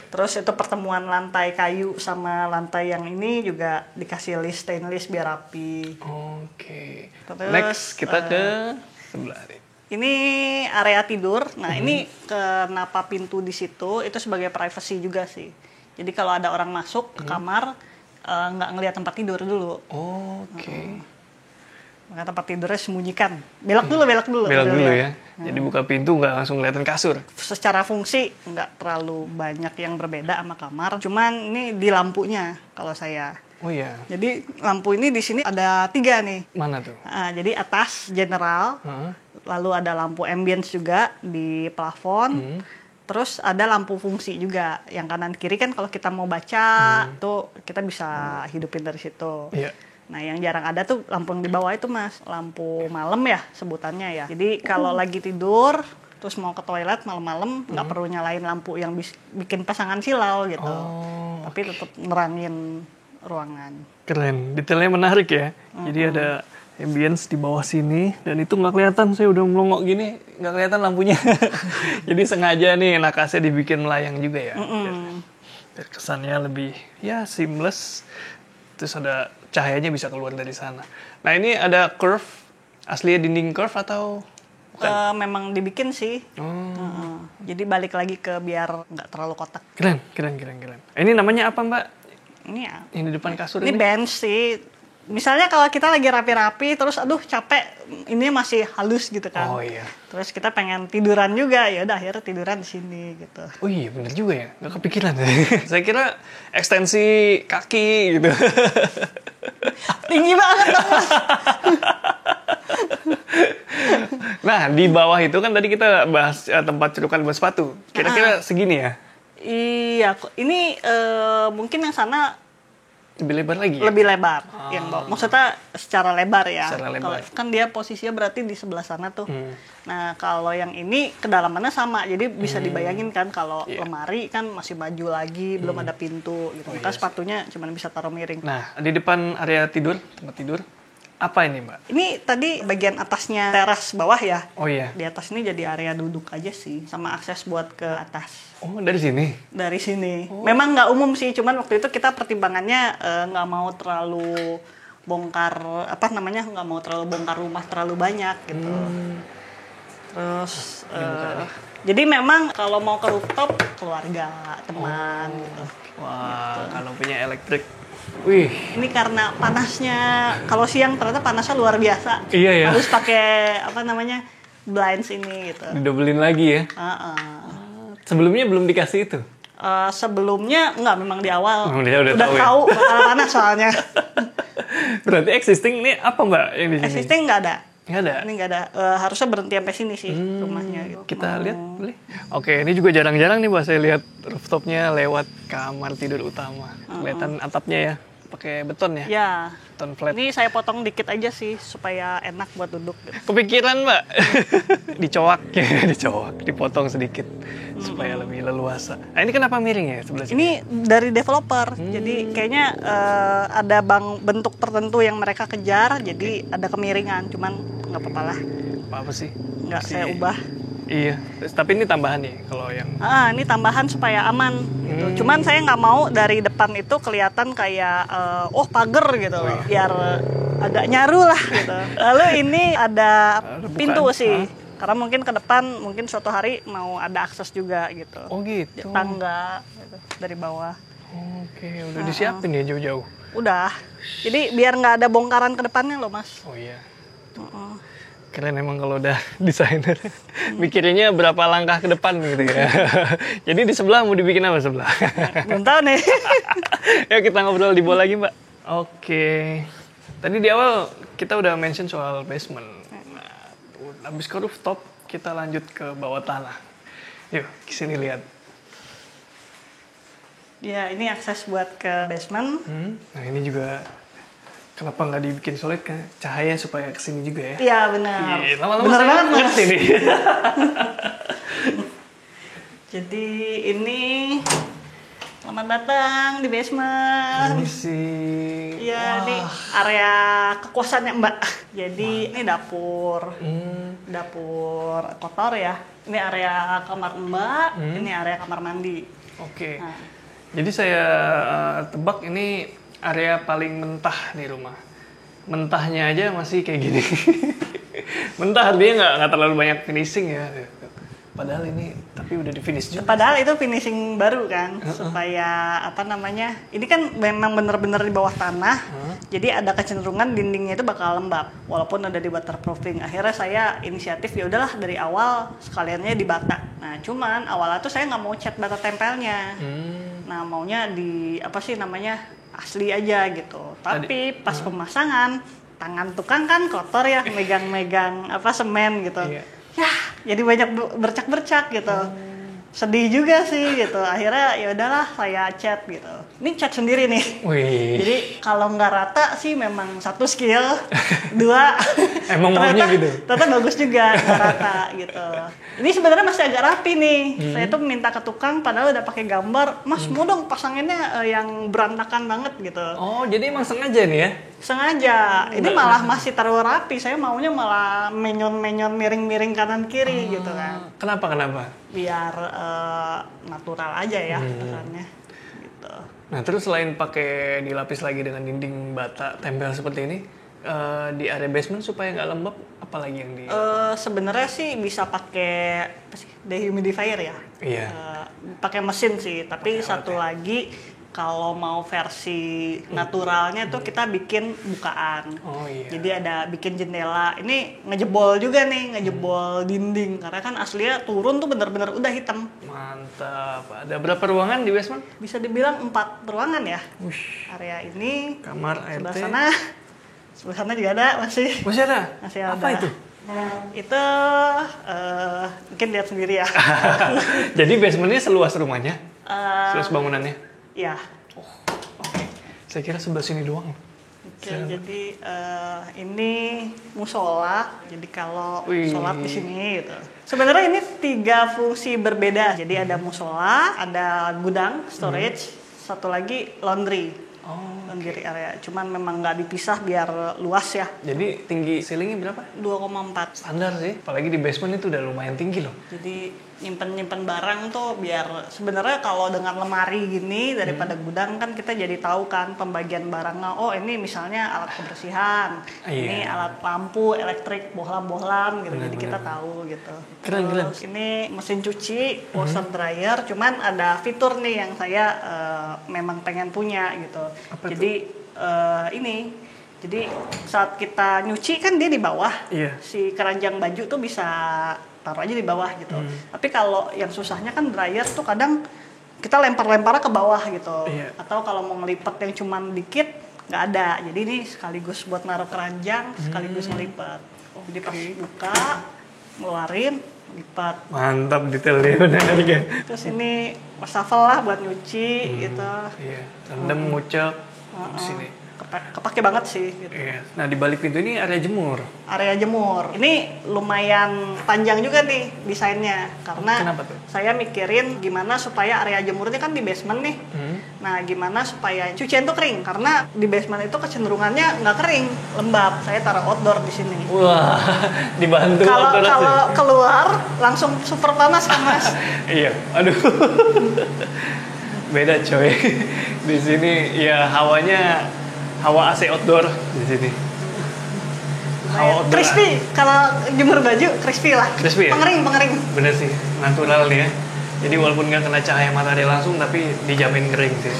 Speaker 2: Terus itu pertemuan lantai kayu sama lantai yang ini juga dikasih list stainless biar rapi.
Speaker 1: Oke.
Speaker 2: Terus,
Speaker 1: next kita ke sebelah ini.
Speaker 2: Ini area tidur. Nah, ini kenapa pintu di situ itu sebagai privacy juga sih. Jadi kalau ada orang masuk ke kamar nggak ngelihat tempat tidur dulu.
Speaker 1: Oke.
Speaker 2: Maka tempat tidurnya sembunyikan. Belok dulu.
Speaker 1: Belok dulu ya. Jadi buka pintu nggak langsung kelihatan kasur.
Speaker 2: Secara fungsi nggak terlalu banyak yang berbeda sama kamar. Cuman ini di lampunya kalau saya.
Speaker 1: Oh iya.
Speaker 2: Jadi lampu ini di sini ada 3 nih.
Speaker 1: Mana tuh?
Speaker 2: Jadi atas general, lalu ada lampu ambience juga di plafon. Terus ada lampu fungsi juga. Yang kanan kiri kan kalau kita mau baca tuh kita bisa hidupin dari situ.
Speaker 1: Iya.
Speaker 2: Nah, yang jarang ada tuh lampu yang di bawah itu, Mas. Lampu malam ya sebutannya ya. Jadi kalau lagi tidur terus mau ke toilet malam-malam nggak perlu nyalain lampu yang bikin pasangan silau gitu. Tapi tetap nerangin ruangan.
Speaker 1: Keren. Detailnya menarik ya. Jadi ada ambience di bawah sini dan itu nggak kelihatan. Saya udah melongok gini nggak kelihatan lampunya. Jadi sengaja nih nakasnya dibikin melayang juga ya. Biar kesannya lebih ya seamless. Terus ada cahayanya bisa keluar dari sana. Nah ini ada curve, aslinya dinding curve atau bukan?
Speaker 2: Memang dibikin sih. Jadi balik lagi ke biar nggak terlalu kotak.
Speaker 1: Keren. Ini namanya apa Mbak?
Speaker 2: Ini ya.
Speaker 1: Ini di depan kasur
Speaker 2: Ini bench sih. Misalnya kalau kita lagi rapi-rapi, terus aduh capek, ini masih halus gitu kan.
Speaker 1: Oh iya.
Speaker 2: Terus kita pengen tiduran juga, ya udah akhirnya tiduran di sini gitu.
Speaker 1: Oh iya bener juga ya, nggak kepikiran. Saya kira ekstensi kaki gitu.
Speaker 2: Tinggi banget dong, Mas.
Speaker 1: Nah, di bawah itu kan tadi kita bahas tempat celukan buat sepatu. Kira-kira segini ya?
Speaker 2: Iya, ini mungkin yang sana
Speaker 1: Lebih lebar lagi ya?
Speaker 2: lebih lebar. Yang bawah. Maksudnya secara lebar ya.
Speaker 1: Secara lebar.
Speaker 2: Kan dia posisinya berarti di sebelah sana tuh. Nah, kalau yang ini kedalamannya sama. Jadi bisa dibayangin kan kalau lemari kan masih maju lagi, belum ada pintu gitu. Maka sepatunya cuma bisa taruh miring.
Speaker 1: Nah, di depan area tidur, tempat tidur, apa ini, Mbak?
Speaker 2: Ini tadi bagian atasnya teras bawah ya.
Speaker 1: Oh iya.
Speaker 2: Di atas ini jadi area duduk aja sih, sama akses buat ke atas.
Speaker 1: Oh, dari sini?
Speaker 2: Dari sini. Memang nggak umum sih, cuman waktu itu kita pertimbangannya nggak mau terlalu bongkar, nggak mau terlalu bongkar rumah terlalu banyak gitu. Terus, jadi memang kalau mau ke rooftop, keluarga, teman gitu.
Speaker 1: Wah, kalau punya elektrik. Wih.
Speaker 2: Ini karena panasnya, kalau siang ternyata panasnya luar biasa.
Speaker 1: Iya ya.
Speaker 2: Harus pakai blinds ini gitu.
Speaker 1: Didobelin lagi ya? Sebelumnya belum dikasih itu?
Speaker 2: Sebelumnya enggak, memang di awal
Speaker 1: Dia udah tahu
Speaker 2: tahu bakal panas soalnya.
Speaker 1: Berarti existing ini apa, Mbak, yang di sini?
Speaker 2: Existing nggak ada.
Speaker 1: Nggak ada?
Speaker 2: Ini nggak ada. Harusnya berhenti sampai sini sih rumahnya. Gitu.
Speaker 1: Kita lihat boleh? Oke, ini juga jarang-jarang nih, Mbak, saya lihat rooftopnya lewat kamar tidur utama. Kelihatan atapnya ya, pakai beton ya?
Speaker 2: Ya.
Speaker 1: Beton flat.
Speaker 2: Ini saya potong dikit aja sih supaya enak buat duduk. Gitu.
Speaker 1: Kepikiran, Mbak? Dicoak, dipotong sedikit supaya lebih leluasa. Nah, ini kenapa miring ya sebelah sini?
Speaker 2: Ini dari developer, jadi kayaknya ada bentuk tertentu yang mereka kejar, jadi ada kemiringan, cuman nggak apa-apa lah.
Speaker 1: Apa sih?
Speaker 2: Nggak saya ubah.
Speaker 1: Iya, tapi ini tambahan ya kalau yang...
Speaker 2: Ini tambahan supaya aman gitu. Cuman saya nggak mau dari depan itu kelihatan kayak pagar gitu, biar agak nyaru lah gitu. Lalu ini ada pintu sih, karena mungkin ke depan mungkin suatu hari mau ada akses juga gitu.
Speaker 1: Oh gitu.
Speaker 2: Tangga gitu, dari bawah.
Speaker 1: Oke, udah disiapin ya jauh-jauh.
Speaker 2: Udah. Jadi biar nggak ada bongkaran ke depannya loh, Mas.
Speaker 1: Oh iya. Keren emang kalau udah desainer. Mikirinnya berapa langkah ke depan gitu ya. Jadi di sebelah mau dibikin apa sebelah?
Speaker 2: Belum tahu nih.
Speaker 1: Yuk kita ngobrol di bawah lagi, Mbak. Oke. Tadi di awal kita udah mention soal basement. Nah, habis ke rooftop, kita lanjut ke bawah tanah. Yuk, kesini lihat.
Speaker 2: Ya, ini akses buat ke basement.
Speaker 1: Nah, ini juga kenapa nggak dibikin solid kan? Cahaya supaya kesini juga ya?
Speaker 2: Iya, benar.
Speaker 1: Lama-lama
Speaker 2: benar
Speaker 1: saya
Speaker 2: banget, Mas.
Speaker 1: ngerti nih.
Speaker 2: Jadi ini selamat datang di basement.
Speaker 1: Ini sih.
Speaker 2: Iya, ini area kekuasaannya Mbak. Jadi ini dapur. Dapur kotor ya. Ini area kamar Mbak, ini area kamar mandi.
Speaker 1: Oke.
Speaker 2: Nah.
Speaker 1: Jadi saya tebak ini area paling mentah di rumah. Mentahnya aja masih kayak gini. Mentah artinya nggak terlalu banyak finishing ya. Padahal ini tapi udah di finish juga.
Speaker 2: Padahal itu finishing baru kan, supaya ini kan memang bener-bener di bawah tanah, jadi ada kecenderungan dindingnya itu bakal lembab, walaupun ada di waterproofing. Akhirnya saya inisiatif ya udahlah dari awal sekaliannya dibata. Nah cuman awalnya tuh saya nggak mau cat bata tempelnya, nah maunya di asli aja gitu. Tapi pas pemasangan tangan tukang kan kotor ya, megang-megang semen gitu.
Speaker 1: Iya.
Speaker 2: Ya, jadi banyak bercak-bercak gitu. Sedih juga sih gitu. Akhirnya ya udahlah saya cat gitu. Ini cat sendiri nih.
Speaker 1: Wih.
Speaker 2: Jadi kalau nggak rata sih memang satu skill, dua
Speaker 1: Emang maunya gitu.
Speaker 2: Ternyata bagus juga nggak rata gitu. Ini sebenarnya masih agak rapi nih. Saya tuh minta ke tukang padahal udah pakai gambar, Mas mau dong pasanginnya yang berantakan banget gitu.
Speaker 1: Oh, jadi emang sengaja nih ya?
Speaker 2: Sengaja. Ini malah masih terlalu rapi. Saya maunya malah menyon-menyon miring-miring kanan kiri gitu kan.
Speaker 1: Kenapa?
Speaker 2: Biar natural aja ya kesannya. Gitu.
Speaker 1: Nah, terus selain pakai dilapis lagi dengan dinding bata tempel seperti ini, di area basement supaya nggak lembab, apalagi yang di...
Speaker 2: Sebenarnya sih bisa pakai dehumidifier ya.
Speaker 1: Iya.
Speaker 2: Pakai mesin sih, tapi satu lagi kalau mau versi naturalnya tuh kita bikin bukaan.
Speaker 1: Oh iya.
Speaker 2: Jadi ada bikin jendela. Ini ngejebol juga nih, ngejebol dinding. Karena kan aslinya turun tuh bener-bener udah hitam.
Speaker 1: Mantap. Ada berapa ruangan di basement?
Speaker 2: Bisa dibilang 4 ruangan ya. Area ini,
Speaker 1: Kamar,
Speaker 2: sebelah
Speaker 1: ART.
Speaker 2: sana, Sebelah sana juga ada masih.
Speaker 1: Masih ada?
Speaker 2: Masih ada.
Speaker 1: Apa itu?
Speaker 2: Itu mungkin lihat sendiri ya.
Speaker 1: Jadi basementnya seluas rumahnya? Seluas bangunannya?
Speaker 2: Ya.
Speaker 1: Oke. Saya kira sebelah sini doang.
Speaker 2: Oke, jadi ini musola. Jadi kalau
Speaker 1: Wih.
Speaker 2: sholat di sini gitu. Sebenarnya ini 3 fungsi berbeda. Jadi ada musola, ada gudang, storage, satu lagi laundry. Laundry area. Cuman memang nggak dipisah biar luas ya.
Speaker 1: Jadi tinggi ceilingnya berapa?
Speaker 2: 2,4.
Speaker 1: Standar sih. Apalagi di basement itu udah lumayan tinggi loh.
Speaker 2: Jadi nyimpen barang tuh biar sebenarnya kalau dengan lemari gini daripada gudang kan kita jadi tahu kan pembagian barangnya. Oh ini misalnya alat kebersihan, ini alat lampu, elektrik, bohlam-bohlam gitu. Jadi kita tahu gitu.
Speaker 1: Keren.
Speaker 2: Terus ini mesin cuci, washer dryer. Cuman ada fitur nih yang saya memang pengen punya gitu.
Speaker 1: Apa
Speaker 2: jadi ini. Jadi saat kita nyuci kan dia di bawah.
Speaker 1: Iya.
Speaker 2: Si keranjang baju tuh bisa taruh aja di bawah gitu. Tapi kalau yang susahnya kan dryer tuh kadang kita lempar-lemparnya ke bawah gitu.
Speaker 1: Iya.
Speaker 2: Atau kalau mau ngelipat yang cuman dikit nggak ada. Jadi ini sekaligus buat naruh keranjang, sekaligus ngelipat. Jadi pas buka, ngeluarin, lipat.
Speaker 1: Mantap detailnya benar ya.
Speaker 2: Terus ini wastafel lah buat nyuci gitu.
Speaker 1: Iya. Rendam, ngucap di sini.
Speaker 2: Kepake banget sih gitu.
Speaker 1: Iya. Nah di balik pintu ini area jemur.
Speaker 2: Area jemur. Ini lumayan panjang juga nih desainnya karena
Speaker 1: Kenapa tuh?
Speaker 2: saya mikirin gimana supaya area jemurnya kan di basement nih. Nah, gimana supaya cucian tuh kering karena di basement itu kecenderungannya nggak kering, lembab. Saya taruh outdoor di sini.
Speaker 1: Wah, dibantu
Speaker 2: Kalau
Speaker 1: outdoor aja.
Speaker 2: kalau keluar langsung super panas kan, Mas.
Speaker 1: Iya, aduh. Beda coy. Di sini ya hawa AC outdoor di sini. Hawa outdoor.
Speaker 2: Crispy. Kalau jemur baju crispy lah.
Speaker 1: Crispy ya?
Speaker 2: Pengering.
Speaker 1: Bener sih, natural nih ya. Jadi walaupun nggak kena cahaya matahari langsung, tapi dijamin kering sih.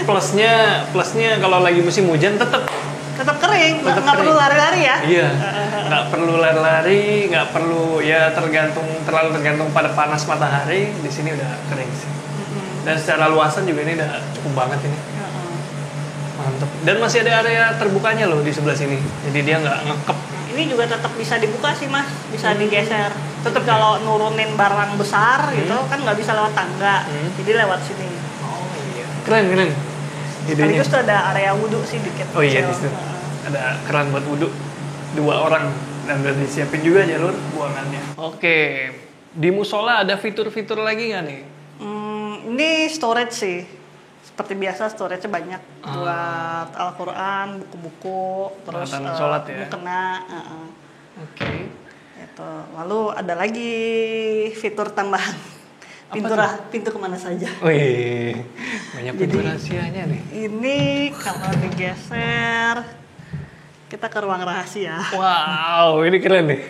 Speaker 1: Plusnya kalau lagi musim hujan tetap
Speaker 2: kering, nggak
Speaker 1: kering.
Speaker 2: perlu lari-lari ya.
Speaker 1: Iya, nggak perlu lari-lari, nggak perlu ya terlalu tergantung pada panas matahari. Di sini udah kering sih. Dan secara luasan juga ini udah cukup banget ini. Mantep. Dan masih ada area terbukanya loh di sebelah sini. Jadi dia nggak ngekep.
Speaker 2: Ini juga tetap bisa dibuka sih, Mas, bisa digeser. Tetap kalau nurunin barang besar gitu kan nggak bisa lewat tangga, jadi lewat sini.
Speaker 1: Oh iya. Keren. Idenya.
Speaker 2: Sekaligus tuh ada area wudhu sih dikit.
Speaker 1: Oh iya di
Speaker 2: kecil.
Speaker 1: situ. Ada keran buat wudhu 2 orang dan udah disiapin juga jalur buangannya. Oke. Di musola ada fitur-fitur lagi nggak nih?
Speaker 2: Ini storage sih. Seperti biasa storage-nya banyak buat Al-Qur'an, buku-buku, terus
Speaker 1: Peralatan sholat ya?
Speaker 2: mukena.
Speaker 1: Oke.
Speaker 2: Itu. Lalu ada lagi fitur tambahan. Pintu kemana saja.
Speaker 1: Wih, banyak pintu
Speaker 2: Jadi,
Speaker 1: rahasianya nih.
Speaker 2: Ini kalau digeser kita ke ruang rahasia.
Speaker 1: Wow, ini keren nih.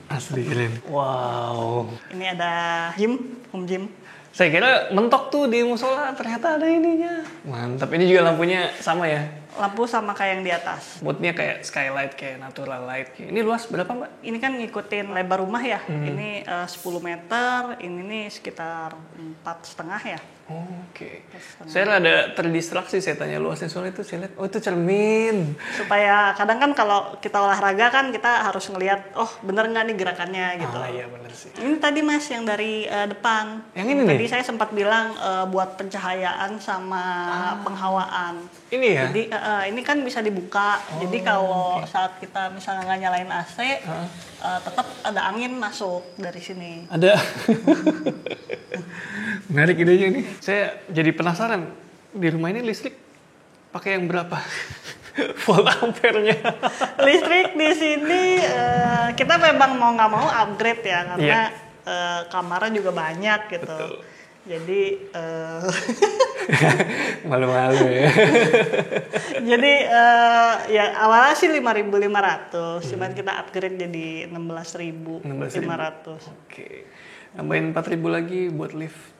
Speaker 1: Asli keren. Wow.
Speaker 2: Ini ada home gym.
Speaker 1: Saya kira mentok tuh di musola, ternyata ada ininya. Mantap. Ini juga lampunya sama ya?
Speaker 2: Lampu sama kayak yang di atas.
Speaker 1: Moodnya kayak skylight, kayak natural light. Ini luas berapa, Mbak?
Speaker 2: Ini kan ngikutin lebar rumah ya. Ini 10 meter, ini nih sekitar 4,5 ya.
Speaker 1: Oke. Saya rada terdistraksi, saya tanya luasnya soal itu. Saya lihat, oh itu cermin.
Speaker 2: Supaya kadang kan kalau kita olahraga kan kita harus ngelihat, oh bener nggak nih gerakannya gitu.
Speaker 1: Ah iya bener sih.
Speaker 2: Ini tadi Mas yang dari depan.
Speaker 1: Yang ini
Speaker 2: tadi
Speaker 1: nih?
Speaker 2: saya sempat bilang buat pencahayaan sama penghawaan.
Speaker 1: Ini ya?
Speaker 2: Jadi ini kan bisa dibuka. Jadi kalau saat kita misalnya nggak nyalain AC, tetap ada angin masuk dari sini.
Speaker 1: Ada. Menarik idenya nih. Saya jadi penasaran. Di rumah ini listrik pakai yang berapa? Volt ampere-nya.
Speaker 2: Listrik di sini kita memang mau nggak mau upgrade ya karena kamarnya juga banyak gitu.
Speaker 1: Betul.
Speaker 2: Jadi
Speaker 1: Malu-malu ya.
Speaker 2: jadi ya awalnya sih 5.500, cuman kita upgrade jadi 16.500.
Speaker 1: Oke. Nambahin 4.000 lagi buat lift.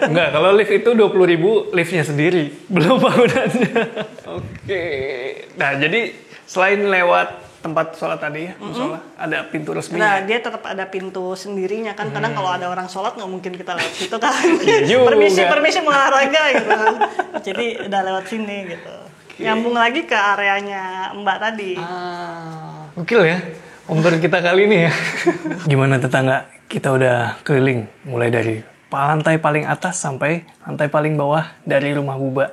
Speaker 1: Enggak, kalau lift itu 20.000 liftnya sendiri, belum bangunannya. Oke. Nah, jadi selain lewat tempat sholat tadi ya, musola, ada pintu resmi.
Speaker 2: Nah, dia tetap ada pintu sendirinya kan. Kadang kalau ada orang sholat nggak mungkin kita lewat situ kan.
Speaker 1: Iya juga.
Speaker 2: permisi mau olahraga gitu. Jadi udah lewat sini gitu.
Speaker 1: Oke.
Speaker 2: Nyambung lagi ke areanya Mbak tadi.
Speaker 1: Gokil ya, Om Tur kita kali ini ya. Gimana tetangga? Kita udah keliling, mulai dari lantai paling atas sampai lantai paling bawah dari rumah Buba.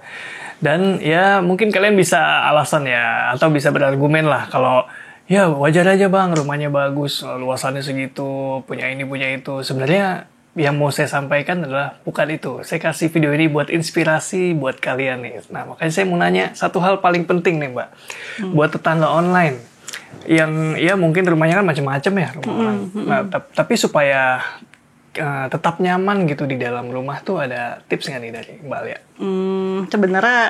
Speaker 1: Dan ya mungkin kalian bisa alasan ya, atau bisa berargumen lah kalau ya wajar aja bang, rumahnya bagus, luasannya segitu, punya ini punya itu. Sebenarnya yang mau saya sampaikan adalah bukan itu. Saya kasih video ini buat inspirasi buat kalian nih. Nah makanya saya mau nanya satu hal paling penting nih Mbak. Buat tetangga online yang ya mungkin rumahnya kan macam-macam ya rumah orang. Nah tapi supaya tetap nyaman gitu di dalam rumah tuh ada tips nggak nih dari Mbak Alia?
Speaker 2: Sebenarnya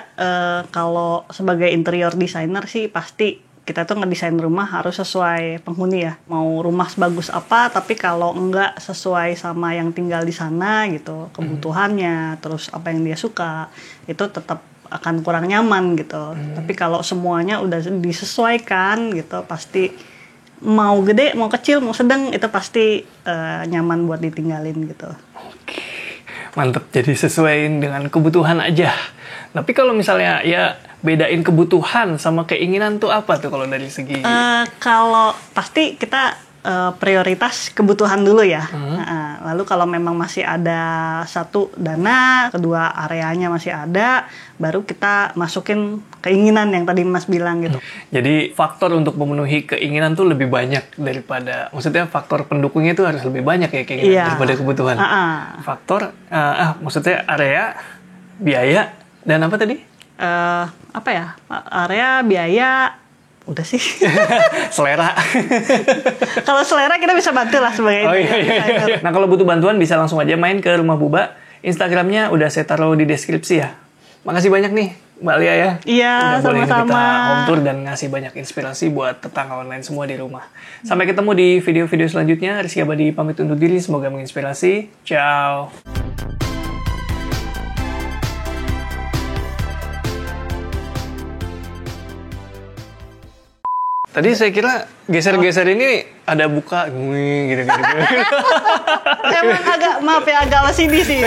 Speaker 2: kalau sebagai interior designer sih pasti kita tuh ngedesain rumah harus sesuai penghuni ya. Mau rumah sebagus apa, tapi kalau enggak sesuai sama yang tinggal di sana gitu, kebutuhannya, terus apa yang dia suka, itu tetap akan kurang nyaman gitu. Tapi kalau semuanya udah disesuaikan gitu, pasti mau gede, mau kecil, mau sedang, itu pasti nyaman buat ditinggalin gitu.
Speaker 1: Oke, mantep. Jadi sesuaiin dengan kebutuhan aja. Tapi kalau misalnya ya bedain kebutuhan sama keinginan tuh apa tuh kalau dari segi?
Speaker 2: Kalau pasti kita prioritas kebutuhan dulu ya. Lalu kalau memang masih ada satu dana, kedua areanya masih ada, baru kita masukin keinginan yang tadi Mas bilang gitu.
Speaker 1: Jadi faktor untuk memenuhi keinginan tuh lebih banyak daripada, maksudnya faktor pendukungnya tuh harus lebih banyak ya keinginan daripada kebutuhan. Faktor, maksudnya area, biaya, dan apa tadi?
Speaker 2: Apa ya? Area, biaya, udah sih.
Speaker 1: Selera.
Speaker 2: Kalau selera kita bisa bantu lah sebagai
Speaker 1: iya. Nah kalau butuh bantuan bisa langsung aja main ke rumah Buba. Instagramnya udah saya taruh di deskripsi ya. Makasih banyak nih Mbak Alia ya.
Speaker 2: Iya,
Speaker 1: udah boleh
Speaker 2: sama-sama.
Speaker 1: kita home tour dan ngasih banyak inspirasi buat tetangga online semua di rumah. Sampai ketemu di video-video selanjutnya. Rizky Abadi pamit undur diri. Semoga menginspirasi. Ciao. Tadi saya kira geser-geser ini ada buka gitu.
Speaker 2: Emang agak, maaf ya, agak OCD sih.